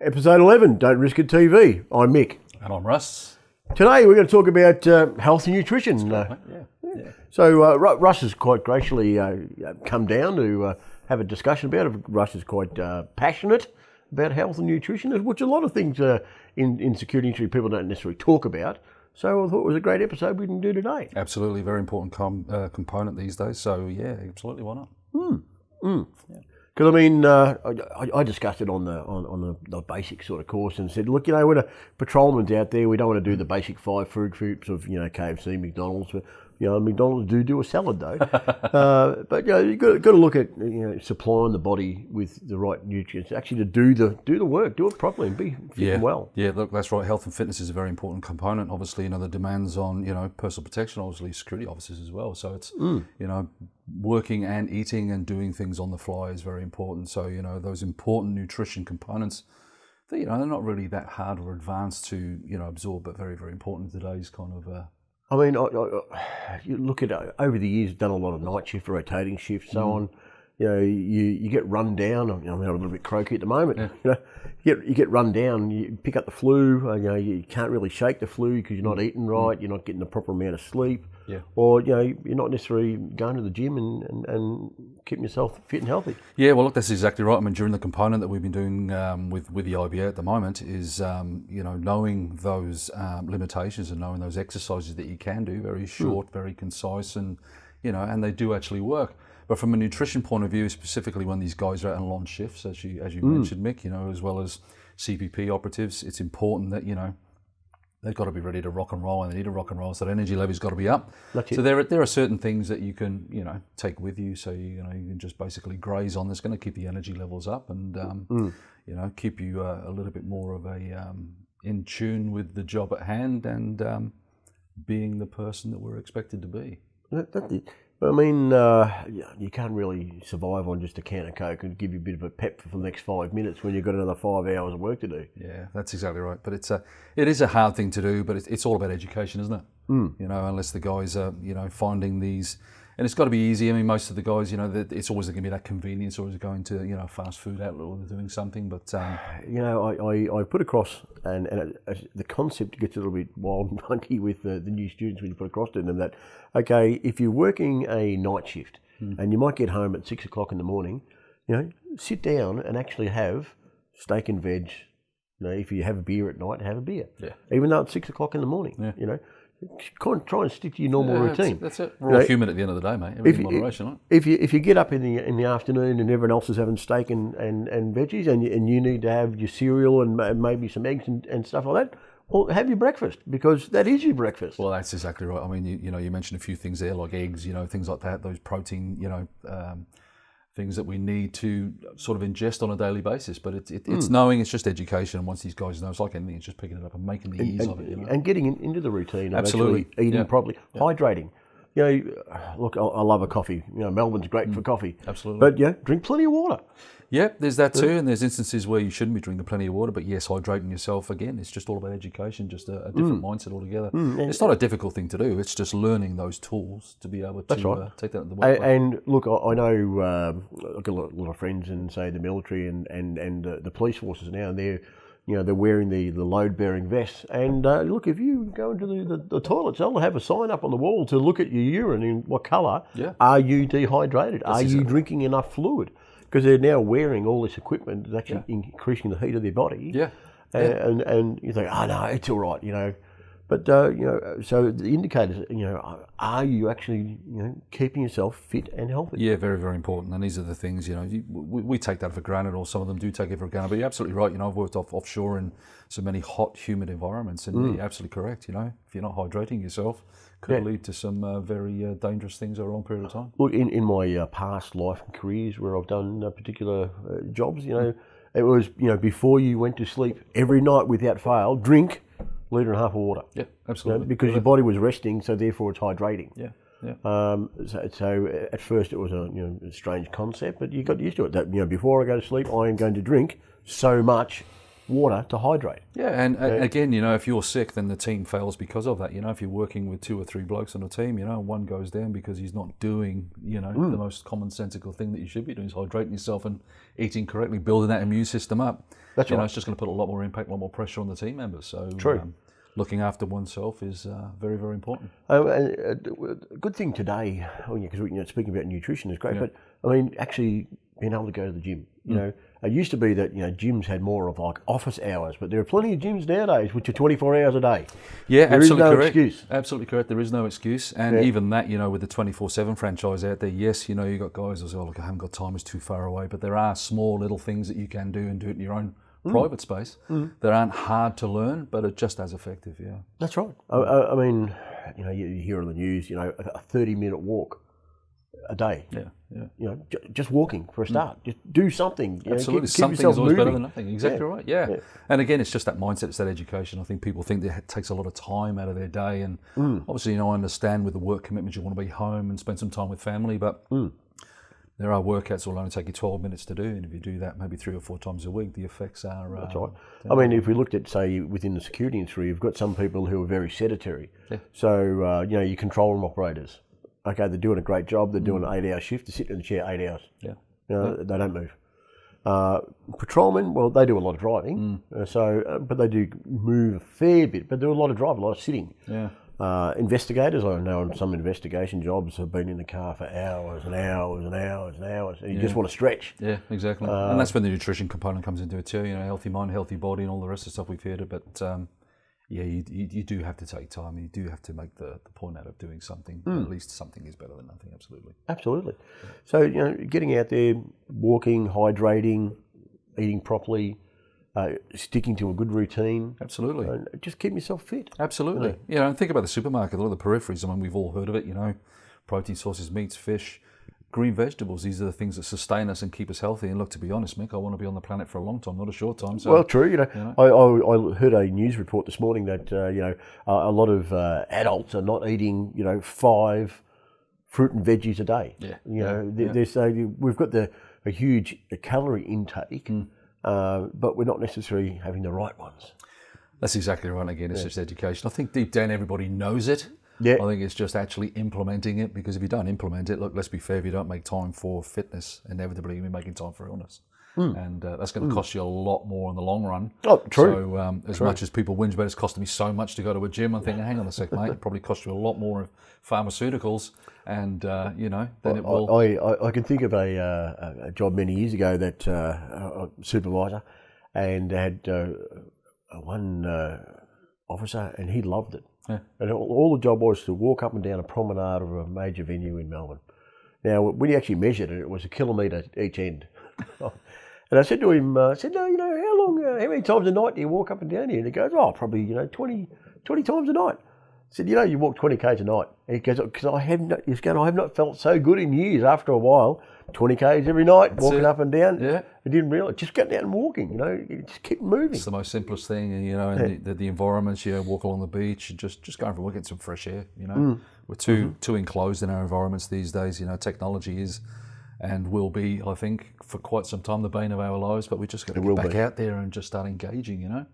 Episode 11, Don't Risk It TV. I'm Mick. And I'm Russ. Today we're going to talk about health and nutrition. So Russ has quite graciously come down to have a discussion about it. Russ is quite passionate about health and nutrition, which a lot of things in security industry people don't necessarily talk about. So I thought it was a great episode we can do today. Absolutely, very important component these days. So yeah, absolutely, why not? Because I mean, I discussed it on the basic sort of course and said, look, when a patrolman's out there, we don't want to do the basic 5 food groups of KFC, McDonald's. But, McDonald's do a salad though. But you've got to look at supplying the body with the right nutrients actually to do the work, do it properly, and be fit and well. Yeah, look, that's right. Health and fitness is a very important component. Obviously, the demands on personal protection, obviously security officers as well. So it's working and eating and doing things on the fly is very important. So those important nutrition components, they're not really that hard or advanced to absorb, but very, very important in today's kind of. I mean, you look at over the years, done a lot of night shift, rotating shifts, so on. You get run down. I'm a little bit croaky at the moment. Yeah. You get run down. You pick up the flu. You can't really shake the flu because you're not eating right. You're not getting the proper amount of sleep. Yeah. Or you're not necessarily going to the gym and keeping yourself fit and healthy. Yeah, well, look, that's exactly right. I mean, during the component that we've been doing with the IBA at the moment is knowing those limitations and knowing those exercises that you can do, very short, very concise, and and they do actually work. But from a nutrition point of view, specifically when these guys are out on long shifts, as you mentioned, Mick, as well as CPP operatives, it's important that they've got to be ready to rock and roll, and they need to rock and roll, so the energy level's got to be up. So there are certain things that you can take with you, so you can just basically graze on. That's going to keep the energy levels up and keep you a little bit more of a in tune with the job at hand and being the person that we're expected to be. I mean, you can't really survive on just a can of Coke and give you a bit of a pep for the next 5 minutes when you've got another 5 hours of work to do. Yeah, that's exactly right. But it is a hard thing to do, but it's all about education, isn't it? Unless the guys are, finding these, and it's got to be easy. I mean, most of the guys, it's always going to be that convenience, always going to, fast food outlet or they're doing something. But I put across, and the concept gets a little bit wild and funky with the new students when you put across to them that, okay, if you're working a night shift and you might get home at 6 o'clock in the morning, sit down and actually have steak and veg. If you have a beer at night, have a beer. Yeah. Even though it's 6 o'clock in the morning. Yeah. Try and stick to your normal routine. That's it. We're all human at the end of the day, mate. Everything in moderation, right? If you get up in the afternoon and everyone else is having steak and veggies, and you need to have your cereal and maybe some eggs and stuff like that, well, have your breakfast, because that is your breakfast. Well, that's exactly right. I mean, you mentioned a few things there, like eggs, things like that, those protein, things that we need to sort of ingest on a daily basis. But it's knowing, it's just education. And once these guys know, it's like anything, it's just picking it up and making the ease of it. And getting into the routine of absolutely actually eating properly, hydrating. Look, I love a coffee. Melbourne's great for coffee. Absolutely. But drink plenty of water. Yeah, there's that too, and there's instances where you shouldn't be drinking plenty of water, but yes, hydrating yourself, again, it's just all about education, just a different mindset altogether. It's not a difficult thing to do, it's just learning those tools to be able to take that to the workplace. And look, I know I've got a lot of friends in, say, the military and the police forces now, and they're wearing the load-bearing vests. And look, if you go into the toilets, they'll have a sign up on the wall to look at your urine in what colour. Yeah. Are you dehydrated? Are you drinking enough fluid? Because they're now wearing all this equipment that's actually increasing the heat of their body. Yeah. And you think, oh no, it's all right, But so the indicators, are you actually, keeping yourself fit and healthy? Yeah, very, very important. And these are the things, we take that for granted, or some of them do take it for granted. But you're absolutely right. I've worked offshore in so many hot, humid environments, and you're absolutely correct. If you're not hydrating yourself, could lead to some very dangerous things over a long period of time. Look, in my past life and careers where I've done particular jobs, it was, before you went to sleep every night without fail, drink 1.5 litres of water. Yeah, absolutely. Because your body was resting, so therefore it's hydrating. Yeah. Yeah. So at first it was a a strange concept, but you got used to it. That before I go to sleep, I am going to drink so much water to hydrate. Yeah, and again, if you're sick, then the team fails because of that. If you're working with 2 or 3 blokes on a team, and one goes down because he's not doing, the most commonsensical thing that you should be doing is hydrating yourself and eating correctly, building that immune system up. That's right. It's just going to put a lot more impact, a lot more pressure on the team members. So True. Looking after oneself is very, very important. A good thing today, because speaking about nutrition is great, but actually being able to go to the gym. It used to be that gyms had more of like office hours, but there are plenty of gyms nowadays which are 24 hours a day. Yeah, there absolutely is no correct. excuse. Absolutely correct. There is no excuse, and even that, with the 24/7 franchise out there, yes, you got guys who say, "Oh, look, I haven't got time; it's too far away." But there are small little things that you can do and do it in your own private space that aren't hard to learn, but are just as effective. Yeah, that's right. You hear on the news, a 30-minute walk a day. Yeah. Just walking for a start. Just do something. Absolutely, keep something yourself is always better moving. than nothing. Exactly right. Yeah. And again, it's just that mindset. It's that education. I think people think that it takes a lot of time out of their day, and obviously, I understand with the work commitments, you want to be home and spend some time with family, but there are workouts that will only take you 12 minutes to do, and if you do that maybe 3 or 4 times a week, the effects are... That's right. If we looked at, say, within the security industry, you've got some people who are very sedentary. Yeah. So, your control room operators, okay, they're doing a great job, they're doing an 8-hour shift, they're sitting in the chair 8 hours. Yeah. They don't move. Patrolmen, well, they do a lot of driving, but they do move a fair bit, but they do a lot of driving, a lot of sitting. Yeah. Investigators, I know on some investigation jobs have been in the car for hours and hours and hours and hours, and you just want to stretch. Yeah, exactly. And that's when the nutrition component comes into it too. Healthy mind, healthy body, and all the rest of the stuff we've heard of. But you do have to take time. You do have to make the point out of doing something. At least something is better than nothing. Absolutely. Absolutely. So getting out there, walking, hydrating, eating properly. Sticking to a good routine. Absolutely. Just keep yourself fit. Absolutely. And think about the supermarket, a lot of the peripheries. We've all heard of it, protein sources, meats, fish, green vegetables. These are the things that sustain us and keep us healthy. And look, to be honest, Mick, I want to be on the planet for a long time, not a short time. So, well, true. I heard a news report this morning that, a lot of adults are not eating, 5 fruit and veggies a day. Yeah. We've got a huge calorie intake. But we're not necessarily having the right ones. That's exactly right. Again, it's just education. I think deep down everybody knows it. Yeah. I think it's just actually implementing it, because if you don't implement it, look, let's be fair, if you don't make time for fitness, inevitably you'll be making time for illness. And that's going to cost you a lot more in the long run. Oh, true. So as much as people whinge about it's costing me so much to go to a gym, I'm thinking, hang on a sec, mate, it probably cost you a lot more of pharmaceuticals, and then it will... I can think of a job many years ago that a supervisor, and had one officer, and he loved it. Yeah. And all the job was to walk up and down a promenade of a major venue in Melbourne. Now, when he actually measured it, it was 1 kilometre each end. And I said to him, how many times a night do you walk up and down here? And he goes, probably, 20 times a night. I said, you walk 20 k's a night. And he goes, because I have not felt so good in years. After a while, 20 k's every night, walking up and down. Yeah. I didn't realise, just get down and walking, you just keep moving. It's the most simplest thing, and and the environments, walk along the beach, and just go for a walk, get some fresh air, We're too enclosed in our environments these days, technology is and will be, I think, for quite some time the bane of our lives, but we just got to get back out there and just start engaging, Yeah.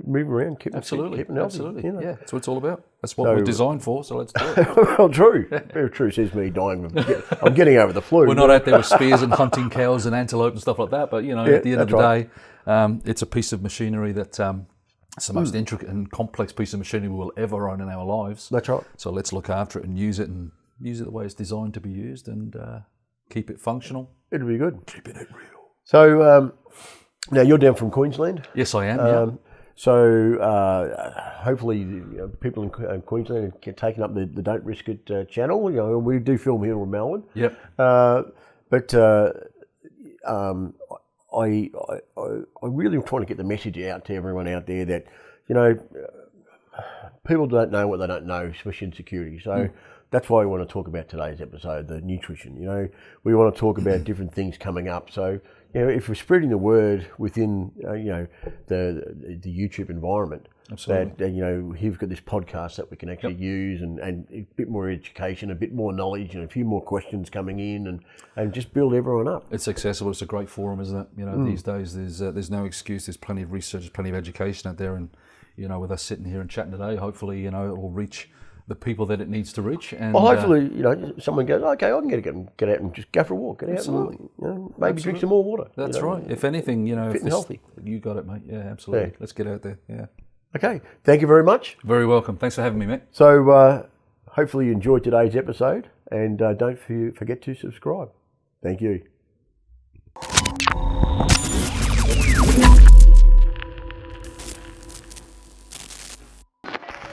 Move around, keep absolutely, keep healthy, absolutely. Yeah, that's what it's all about. That's what we're designed for, so let's do it. Well, true. Very true. Says me dying. I'm getting over the flu. We're not out there with spears and hunting cows and antelope and stuff like that, but, at the end of the day, it's a piece of machinery that... it's the most intricate and complex piece of machinery we will ever own in our lives. That's right. So let's look after it and use it the way it's designed to be used, and keep it functional. It'll be good. Keeping it real. So now you're down from Queensland. Yes, I am. So hopefully people in Queensland are taking up the Don't Risk It channel. We do film here in Melbourne. Yep. But I really am trying to get the message out to everyone out there that, people don't know what they don't know, especially in security. So that's why we want to talk about today's episode, the nutrition. We want to talk about different things coming up. So, if we're spreading the word within, the YouTube environment, Absolutely. that here we've got this podcast that we can actually use, and a bit more education, a bit more knowledge, and a few more questions coming in, and just build everyone up. It's accessible. It's a great forum, isn't it? These days there's no excuse. There's plenty of research, there's plenty of education out there, and with us sitting here and chatting today, hopefully it will reach the people that it needs to reach. And well, hopefully, someone goes, okay, I can get out and just go for a walk, get out Absolutely. and maybe drink some more water. That's right. If anything, fit and healthy. You got it, mate. Yeah, absolutely. Yeah. Let's get out there. Yeah. Okay, thank you very much. Very welcome. Thanks for having me, Mick. So hopefully you enjoyed today's episode, and don't forget to subscribe. Thank you.